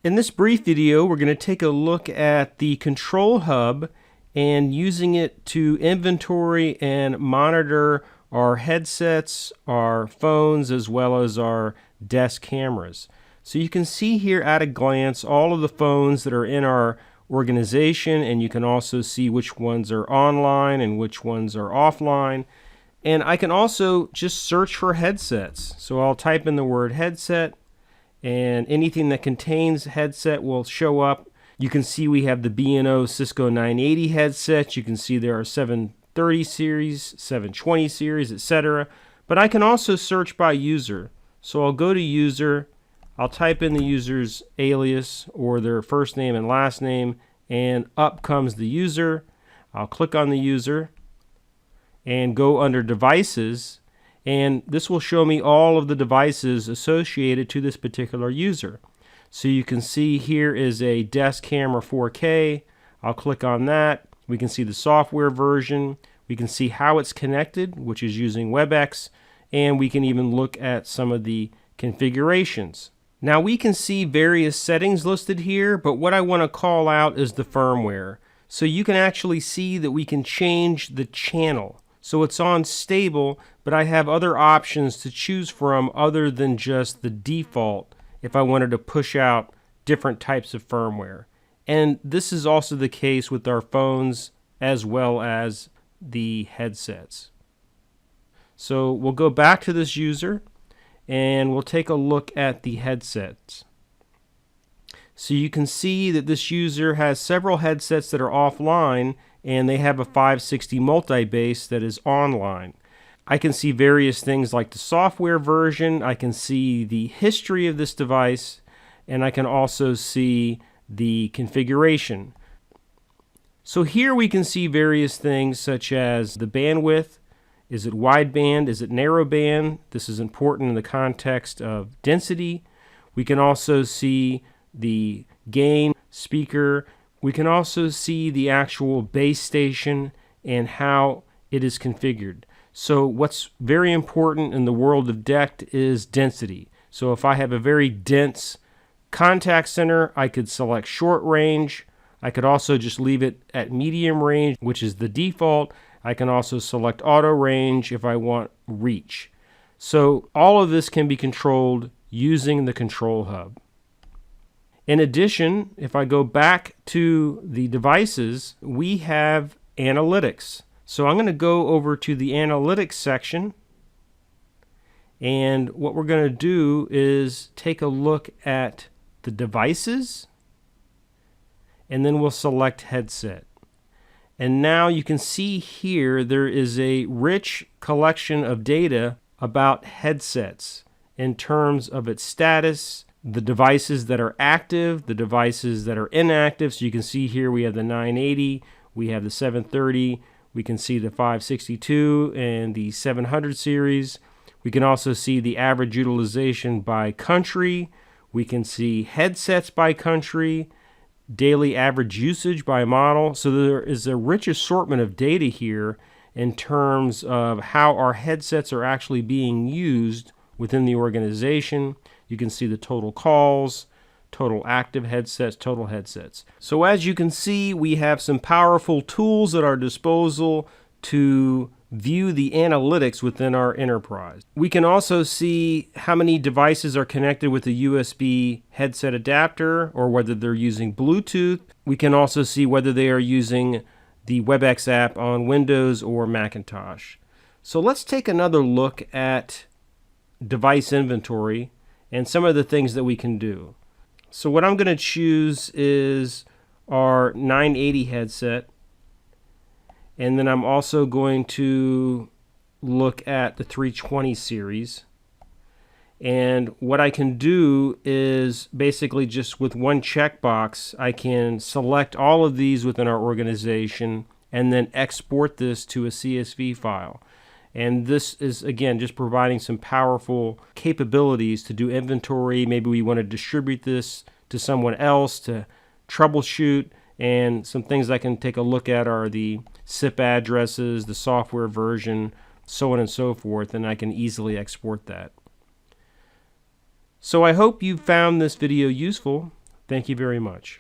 In this brief video, we're going to take a look at the control hub and using it to inventory and monitor our headsets, our phones, as well as our desk cameras. So you can see here at a glance all of the phones that are in our organization, and you can also see which ones are online and which ones are offline. And I can also just search for headsets. So I'll type in the word headset, and anything that contains headset will show up. You can see we have the B&O Cisco 980 headsets. You can see there are 730 series, 720 series, etc. But I can also search by user. So I'll go to user, I'll type in the user's alias or their first name and last name, and up comes the user. I'll click on the user and go under devices, and this will show me all of the devices associated to this particular user. So you can see here is a desk camera 4K. I'll click on that. We can see the software version. We can see how it's connected, which is using WebEx, and we can even look at some of the configurations. Now we can see various settings listed here, but what I want to call out is the firmware. So you can actually see that we can change the channel. So it's on stable, but I have other options to choose from other than just the default if I wanted to push out different types of firmware. And this is also the case with our phones as well as the headsets. So we'll go back to this user and we'll take a look at the headsets. So you can see that this user has several headsets that are offline, and they have a 560 multi-base that is online. I can see various things like the software version, I can see the history of this device, and I can also see the configuration. So here we can see various things such as the bandwidth. Is it wideband? Is it narrowband? This is important in the context of density. We can also see the gain, speaker. We can also see the actual base station and how it is configured. So what's very important in the world of DECT is density. So if I have a very dense contact center, I could select short range. I could also just leave it at medium range, which is the default. I can also select auto range if I want reach. So all of this can be controlled using the control hub. In addition, if I go back to the devices, we have analytics. So I'm going to go over to the analytics section, and what we're going to do is take a look at the devices, and then we'll select headset. And now you can see here there is a rich collection of data about headsets in terms of its status, the devices that are active, the devices that are inactive. So you can see here we have the 980, we have the 730, we can see the 562 and the 700 series. We can also see the average utilization by country. We can see headsets by country, daily average usage by model. So there is a rich assortment of data here in terms of how our headsets are actually being used within the organization. You can see the total calls, total active headsets, total headsets. So as you can see, we have some powerful tools at our disposal to view the analytics within our enterprise. We can also see how many devices are connected with a USB headset adapter or whether they're using Bluetooth. We can also see whether they are using the WebEx app on Windows or Macintosh. So let's take another look at device inventory and some of the things that we can do. So what I'm going to choose is our 980 headset, and then I'm also going to look at the 320 series. And what I can do is basically just with one checkbox, I can select all of these within our organization and then export this to a CSV file. And this is, again, just providing some powerful capabilities to do inventory. Maybe we want to distribute this to someone else to troubleshoot. And some things I can take a look at are the SIP addresses, the software version, so on and so forth, and I can easily export that. So I hope you found this video useful. Thank you very much.